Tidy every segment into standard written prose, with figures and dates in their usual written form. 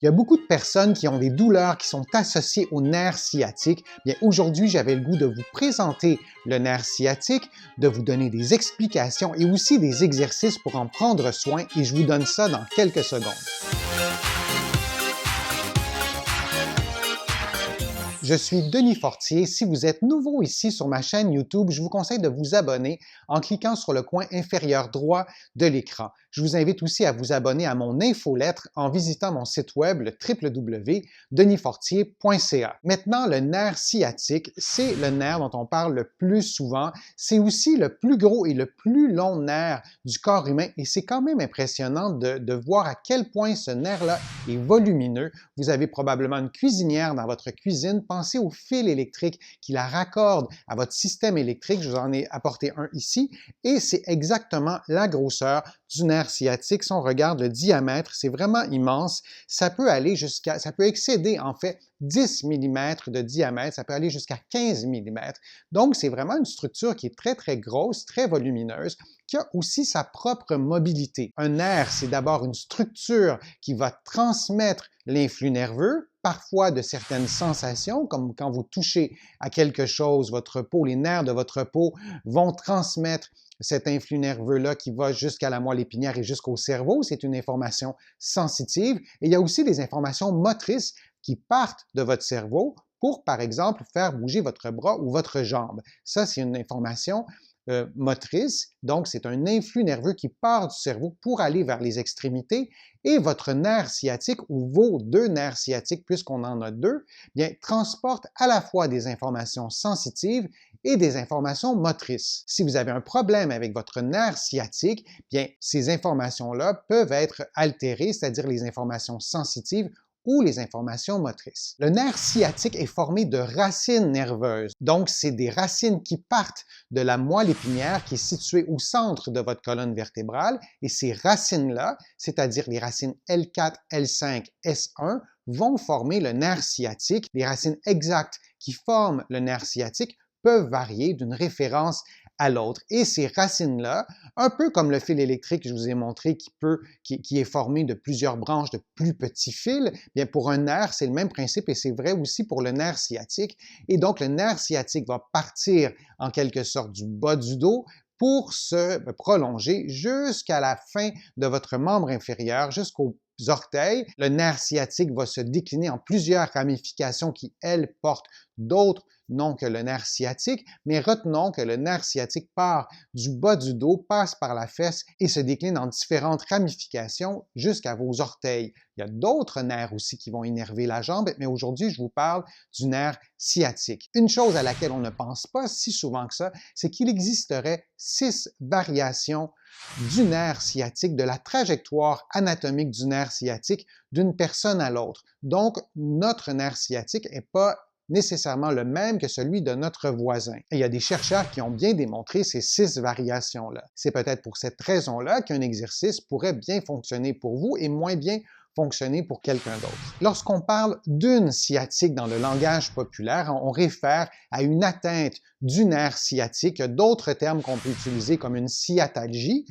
Il y a beaucoup de personnes qui ont des douleurs qui sont associées au nerf sciatique. Bien, aujourd'hui, j'avais le goût de vous présenter le nerf sciatique, de vous donner des explications et aussi des exercices pour en prendre soin et je vous donne ça dans quelques secondes. Je suis Denis Fortier. Si vous êtes nouveau ici sur ma chaîne YouTube, je vous conseille de vous abonner en cliquant sur le coin inférieur droit de l'écran. Je vous invite aussi à vous abonner à mon infolettre en visitant mon site web le www.denisfortier.ca. Maintenant, le nerf sciatique, c'est le nerf dont on parle le plus souvent. C'est aussi le plus gros et le plus long nerf du corps humain et c'est quand même impressionnant de voir à quel point ce nerf-là est volumineux. Vous avez probablement une cuisinière dans votre cuisine. Pensez au fil électrique qui la raccorde à votre système électrique. Je vous en ai apporté un ici et c'est exactement la grosseur du nerf sciatique. Si on regarde le diamètre, c'est vraiment immense. Ça peut excéder en fait 10 mm de diamètre, ça peut aller jusqu'à 15 mm. Donc, c'est vraiment une structure qui est très, très grosse, très volumineuse, qui a aussi sa propre mobilité. Un nerf, c'est d'abord une structure qui va transmettre l'influx nerveux, parfois de certaines sensations, comme quand vous touchez à quelque chose, votre peau, les nerfs de votre peau vont transmettre cet influx nerveux-là qui va jusqu'à la moelle épinière et jusqu'au cerveau. C'est une information sensitive. Et il y a aussi des informations motrices qui partent de votre cerveau pour, par exemple, faire bouger votre bras ou votre jambe. Ça, c'est une information motrice, donc c'est un influx nerveux qui part du cerveau pour aller vers les extrémités et votre nerf sciatique ou vos deux nerfs sciatiques, puisqu'on en a deux, bien, transportent à la fois des informations sensitives et des informations motrices. Si vous avez un problème avec votre nerf sciatique, bien, ces informations-là peuvent être altérées, c'est-à-dire les informations sensitives ou les informations motrices. Le nerf sciatique est formé de racines nerveuses. Donc, c'est des racines qui partent de la moelle épinière qui est située au centre de votre colonne vertébrale et ces racines-là, c'est-à-dire les racines L4, L5, S1, vont former le nerf sciatique. Les racines exactes qui forment le nerf sciatique peuvent varier d'une référence à l'autre. Et ces racines-là, un peu comme le fil électrique que je vous ai montré qui est formé de plusieurs branches de plus petits fils, bien pour un nerf, c'est le même principe et c'est vrai aussi pour le nerf sciatique. Et donc, le nerf sciatique va partir en quelque sorte du bas du dos pour se prolonger jusqu'à la fin de votre membre inférieur, jusqu'aux orteils. Le nerf sciatique va se décliner en plusieurs ramifications qui, elles, portent d'autres noms que le nerf sciatique, mais retenons que le nerf sciatique part du bas du dos, passe par la fesse et se décline en différentes ramifications jusqu'à vos orteils. Il y a d'autres nerfs aussi qui vont innerver la jambe, mais aujourd'hui, je vous parle du nerf sciatique. Une chose à laquelle on ne pense pas si souvent que ça, c'est qu'il existerait 6 variations du nerf sciatique, de la trajectoire anatomique du nerf sciatique d'une personne à l'autre. Donc, notre nerf sciatique n'est pas nécessairement le même que celui de notre voisin. Et il y a des chercheurs qui ont bien démontré ces 6 variations-là. C'est peut-être pour cette raison-là qu'un exercice pourrait bien fonctionner pour vous et moins bien fonctionner pour quelqu'un d'autre. Lorsqu'on parle d'une sciatique dans le langage populaire, on réfère à une atteinte du nerf sciatique. Il y a d'autres termes qu'on peut utiliser comme une sciatalgie,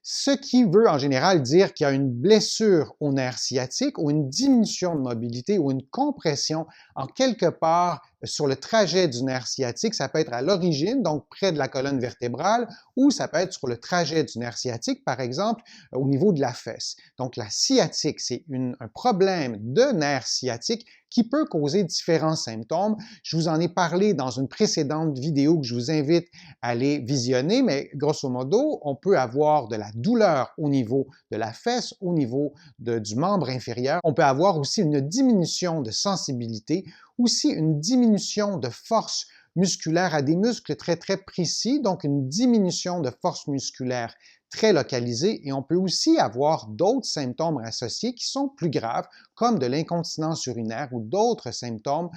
ce qui veut en général dire qu'il y a une blessure au nerf sciatique ou une diminution de mobilité ou une compression en quelque part sur le trajet du nerf sciatique. Ça peut être à l'origine, donc près de la colonne vertébrale, ou ça peut être sur le trajet du nerf sciatique, par exemple, au niveau de la fesse. Donc la sciatique, c'est un problème de nerf sciatique qui peut causer différents symptômes. Je vous en ai parlé dans une précédente vidéo que je vous invite à aller visionner, mais grosso modo, on peut avoir de la douleur au niveau de la fesse, au niveau du membre inférieur. On peut avoir aussi une diminution de sensibilité, aussi une diminution de force musculaire à des muscles très, très précis, donc une diminution de force musculaire très localisée et on peut aussi avoir d'autres symptômes associés qui sont plus graves, comme de l'incontinence urinaire ou d'autres symptômes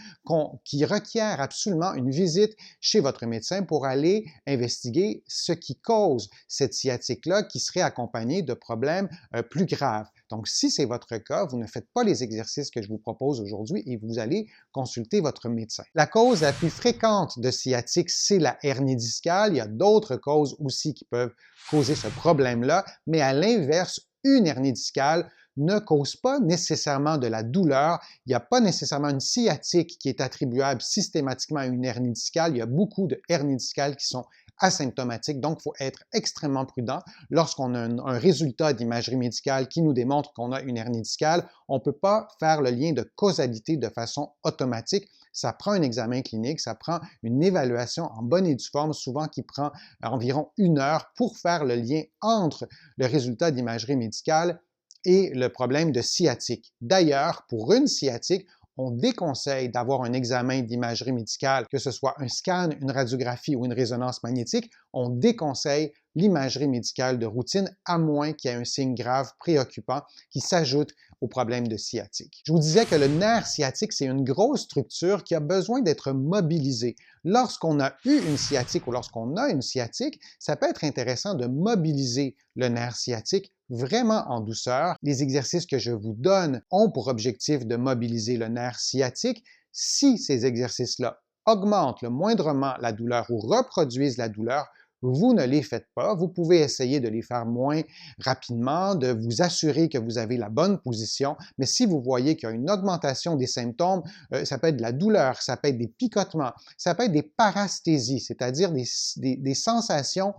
qui requièrent absolument une visite chez votre médecin pour aller investiguer ce qui cause cette sciatique-là qui serait accompagnée de problèmes plus graves. Donc, si c'est votre cas, vous ne faites pas les exercices que je vous propose aujourd'hui et vous allez consulter votre médecin. La cause la plus fréquente de sciatique, c'est la hernie discale. Il y a d'autres causes aussi qui peuvent causer ce problème-là, mais à l'inverse, une hernie discale ne cause pas nécessairement de la douleur. Il n'y a pas nécessairement une sciatique qui est attribuable systématiquement à une hernie discale. Il y a beaucoup de hernies discales qui sont asymptomatiques, donc il faut être extrêmement prudent. Lorsqu'on a un résultat d'imagerie médicale qui nous démontre qu'on a une hernie discale, on ne peut pas faire le lien de causalité de façon automatique. Ça prend un examen clinique, ça prend une évaluation en bonne et due forme, souvent qui prend environ 1 heure pour faire le lien entre le résultat d'imagerie médicale et le problème de sciatique. D'ailleurs, pour une sciatique, on déconseille d'avoir un examen d'imagerie médicale, que ce soit un scan, une radiographie ou une résonance magnétique. On déconseille l'imagerie médicale de routine, à moins qu'il y ait un signe grave préoccupant qui s'ajoute au problème de sciatique. Je vous disais que le nerf sciatique, c'est une grosse structure qui a besoin d'être mobilisée. Lorsqu'on a eu une sciatique ou lorsqu'on a une sciatique, ça peut être intéressant de mobiliser le nerf sciatique vraiment en douceur. Les exercices que je vous donne ont pour objectif de mobiliser le nerf sciatique. Si ces exercices-là augmentent le moindrement la douleur ou reproduisent la douleur, vous ne les faites pas. Vous pouvez essayer de les faire moins rapidement, de vous assurer que vous avez la bonne position, mais si vous voyez qu'il y a une augmentation des symptômes, ça peut être de la douleur, ça peut être des picotements, ça peut être des parasthésies, c'est-à-dire des sensations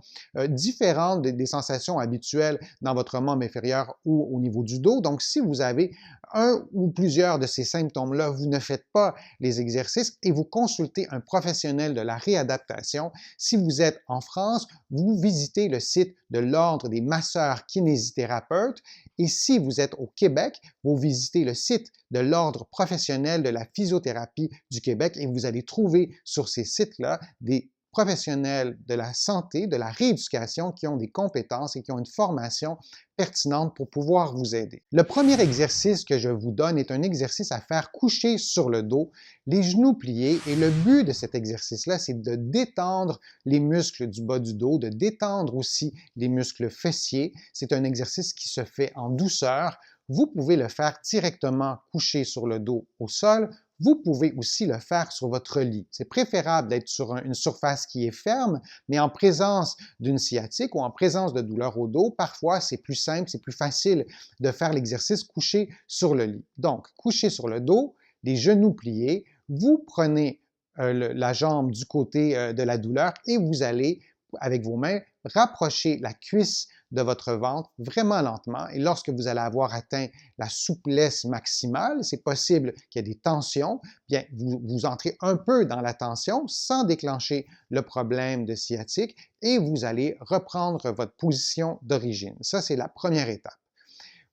différentes des sensations habituelles dans votre membre inférieur ou au niveau du dos. Donc, si vous avez un ou plusieurs de ces symptômes-là, vous ne faites pas les exercices et vous consultez un professionnel de la réadaptation. Si vous êtes en France, vous visitez le site de l'Ordre des masseurs kinésithérapeutes et si vous êtes au Québec, vous visitez le site de l'Ordre professionnel de la physiothérapie du Québec et vous allez trouver sur ces sites-là des professionnels de la santé, de la rééducation qui ont des compétences et qui ont une formation pertinente pour pouvoir vous aider. Le premier exercice que je vous donne est un exercice à faire coucher sur le dos, les genoux pliés et le but de cet exercice-là, c'est de détendre les muscles du bas du dos, de détendre aussi les muscles fessiers. C'est un exercice qui se fait en douceur. Vous pouvez le faire directement couché sur le dos au sol. Vous pouvez aussi le faire sur votre lit. C'est préférable d'être sur une surface qui est ferme, mais en présence d'une sciatique ou en présence de douleur au dos, parfois c'est plus simple, c'est plus facile de faire l'exercice couché sur le lit. Donc, couché sur le dos, les genoux pliés, vous prenez la jambe du côté de la douleur et vous allez, avec vos mains, rapprocher la cuisse de votre ventre vraiment lentement et lorsque vous allez avoir atteint la souplesse maximale, c'est possible qu'il y ait des tensions, bien vous entrez un peu dans la tension sans déclencher le problème de sciatique et vous allez reprendre votre position d'origine. Ça, c'est la première étape.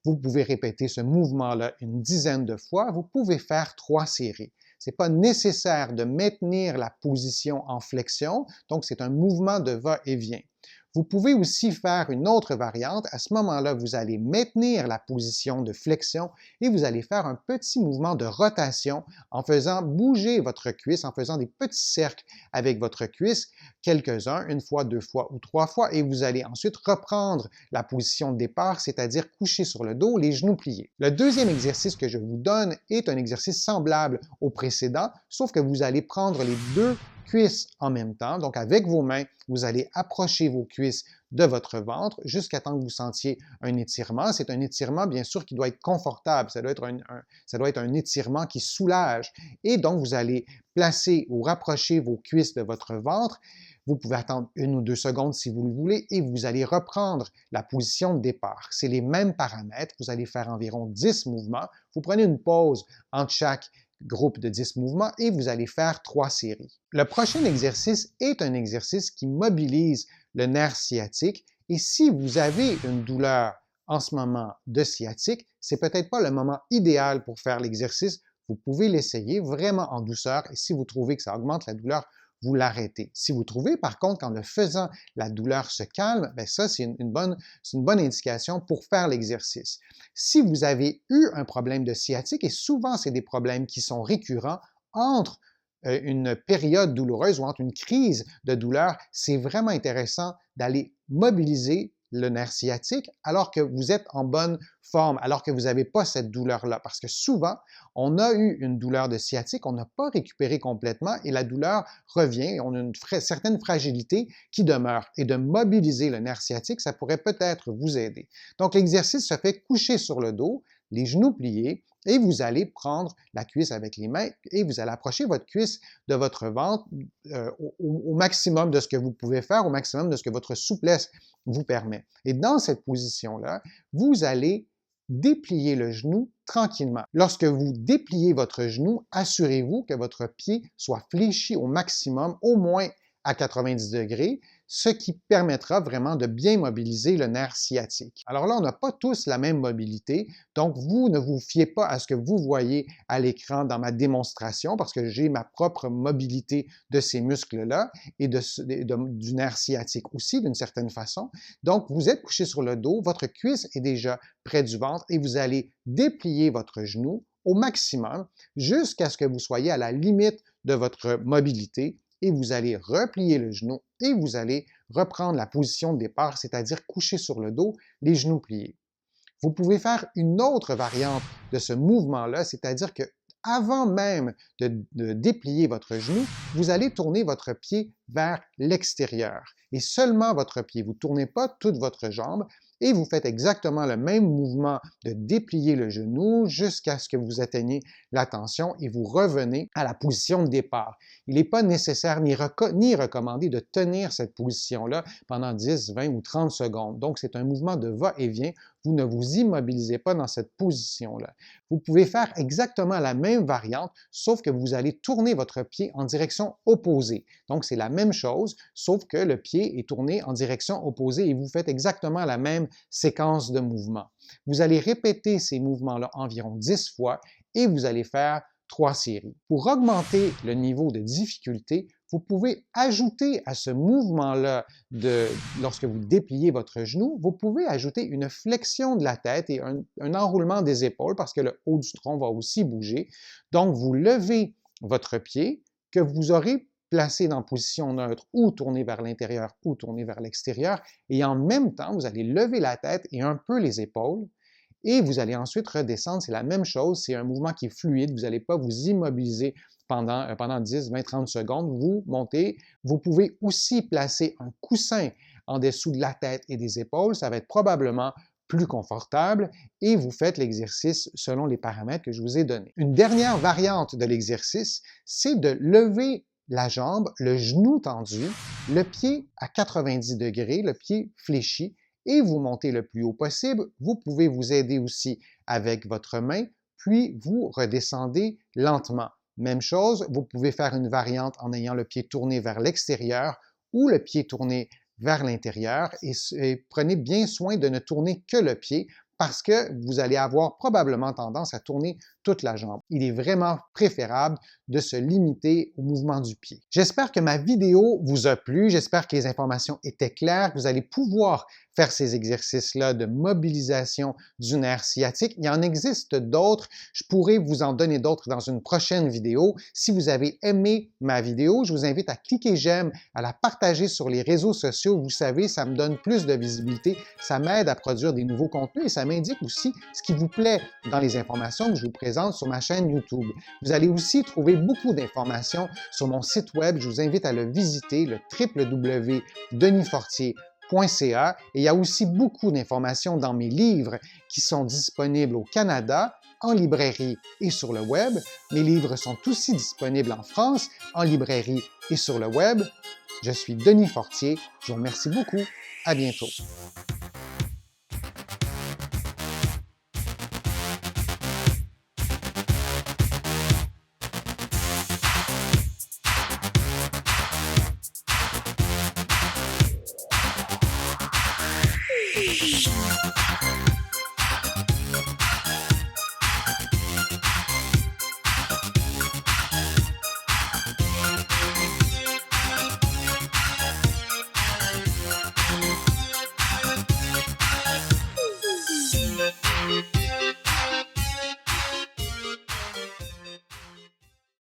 Vous pouvez répéter ce mouvement-là une dizaine de fois. Vous pouvez faire 3 séries. Ce n'est pas nécessaire de maintenir la position en flexion, donc c'est un mouvement de va-et-vient. Vous pouvez aussi faire une autre variante. À ce moment-là, vous allez maintenir la position de flexion et vous allez faire un petit mouvement de rotation en faisant bouger votre cuisse, en faisant des petits cercles avec votre cuisse, quelques-uns, 1 fois, 2 fois ou 3 fois, et vous allez ensuite reprendre la position de départ, c'est-à-dire coucher sur le dos, les genoux pliés. Le deuxième exercice que je vous donne est un exercice semblable au précédent, sauf que vous allez prendre les 2 cuisses en même temps. Donc, avec vos mains, vous allez approcher vos cuisses de votre ventre jusqu'à temps que vous sentiez un étirement. C'est un étirement, bien sûr, qui doit être confortable. Ça doit être un étirement qui soulage. Et donc, vous allez placer ou rapprocher vos cuisses de votre ventre. Vous pouvez attendre 1 ou 2 secondes si vous le voulez et vous allez reprendre la position de départ. C'est les mêmes paramètres. Vous allez faire environ 10 mouvements. Vous prenez une pause entre chaque groupe de 10 mouvements et vous allez faire 3 séries. Le prochain exercice est un exercice qui mobilise le nerf sciatique et si vous avez une douleur en ce moment de sciatique, c'est peut-être pas le moment idéal pour faire l'exercice. Vous pouvez l'essayer vraiment en douceur et si vous trouvez que ça augmente la douleur, vous l'arrêtez. Si vous trouvez, par contre, qu'en le faisant, la douleur se calme, bien ça, c'est une bonne indication pour faire l'exercice. Si vous avez eu un problème de sciatique, et souvent, c'est des problèmes qui sont récurrents entre une période douloureuse ou entre une crise de douleur, c'est vraiment intéressant d'aller mobiliser le nerf sciatique alors que vous êtes en bonne forme, alors que vous n'avez pas cette douleur-là. Parce que souvent, on a eu une douleur de sciatique, on n'a pas récupéré complètement et la douleur revient, on a une certaine fragilité qui demeure. Et de mobiliser le nerf sciatique, ça pourrait peut-être vous aider. Donc, l'exercice se fait coucher sur le dos. les genoux pliés, et vous allez prendre la cuisse avec les mains et vous allez approcher votre cuisse de votre ventre au maximum de ce que vous pouvez faire, au maximum de ce que votre souplesse vous permet. Et dans cette position-là, vous allez déplier le genou tranquillement. Lorsque vous dépliez votre genou, assurez-vous que votre pied soit fléchi au maximum, au moins à 90 degrés, ce qui permettra vraiment de bien mobiliser le nerf sciatique. Alors là, on n'a pas tous la même mobilité, donc vous ne vous fiez pas à ce que vous voyez à l'écran dans ma démonstration, parce que j'ai ma propre mobilité de ces muscles-là et du nerf sciatique aussi, d'une certaine façon. Donc, vous êtes couché sur le dos, votre cuisse est déjà près du ventre et vous allez déplier votre genou au maximum jusqu'à ce que vous soyez à la limite de votre mobilité. Et vous allez replier le genou et vous allez reprendre la position de départ, c'est-à-dire coucher sur le dos, les genoux pliés. Vous pouvez faire une autre variante de ce mouvement-là, c'est-à-dire que avant même de déplier votre genou, vous allez tourner votre pied vers l'extérieur et seulement votre pied. Vous ne tournez pas toute votre jambe et vous faites exactement le même mouvement de déplier le genou jusqu'à ce que vous atteigniez la tension et vous revenez à la position de départ. Il n'est pas nécessaire ni recommandé de tenir cette position-là pendant 10, 20 ou 30 secondes. Donc, c'est un mouvement de va-et-vient. Vous ne vous immobilisez pas dans cette position-là. Vous pouvez faire exactement la même variante, sauf que vous allez tourner votre pied en direction opposée. Donc, c'est la même chose, sauf que le pied est tourné en direction opposée et vous faites exactement la même séquence de mouvements. Vous allez répéter ces mouvements-là environ 10 fois et vous allez faire 3 séries. Pour augmenter le niveau de difficulté, vous pouvez ajouter à ce mouvement-là lorsque vous dépliez votre genou, vous pouvez ajouter une flexion de la tête et un enroulement des épaules parce que le haut du tronc va aussi bouger. Donc, vous levez votre pied que vous aurez placé dans position neutre ou tourné vers l'intérieur ou tourné vers l'extérieur et en même temps, vous allez lever la tête et un peu les épaules. Et vous allez ensuite redescendre, c'est la même chose, c'est un mouvement qui est fluide, vous n'allez pas vous immobiliser pendant 10, 20, 30 secondes, vous montez. Vous pouvez aussi placer un coussin en dessous de la tête et des épaules, ça va être probablement plus confortable et vous faites l'exercice selon les paramètres que je vous ai donnés. Une dernière variante de l'exercice, c'est de lever la jambe, le genou tendu, le pied à 90 degrés, le pied fléchi, et vous montez le plus haut possible. Vous pouvez vous aider aussi avec votre main, puis vous redescendez lentement. Même chose, vous pouvez faire une variante en ayant le pied tourné vers l'extérieur ou le pied tourné vers l'intérieur et prenez bien soin de ne tourner que le pied parce que vous allez avoir probablement tendance à tourner toute la jambe. Il est vraiment préférable de se limiter au mouvement du pied. J'espère que ma vidéo vous a plu, j'espère que les informations étaient claires, que vous allez pouvoir faire ces exercices-là de mobilisation du nerf sciatique. Il y en existe d'autres, je pourrais vous en donner d'autres dans une prochaine vidéo. Si vous avez aimé ma vidéo, je vous invite à cliquer j'aime, à la partager sur les réseaux sociaux. Vous savez, ça me donne plus de visibilité, ça m'aide à produire des nouveaux contenus et ça m'indique aussi ce qui vous plaît dans les informations que je vous présente sur ma chaîne YouTube. Vous allez aussi trouver beaucoup d'informations sur mon site web. Je vous invite à le visiter, le www.denisfortier.ca. Et il y a aussi beaucoup d'informations dans mes livres qui sont disponibles au Canada, en librairie et sur le web. Mes livres sont aussi disponibles en France, en librairie et sur le web. Je suis Denis Fortier. Je vous remercie beaucoup. À bientôt.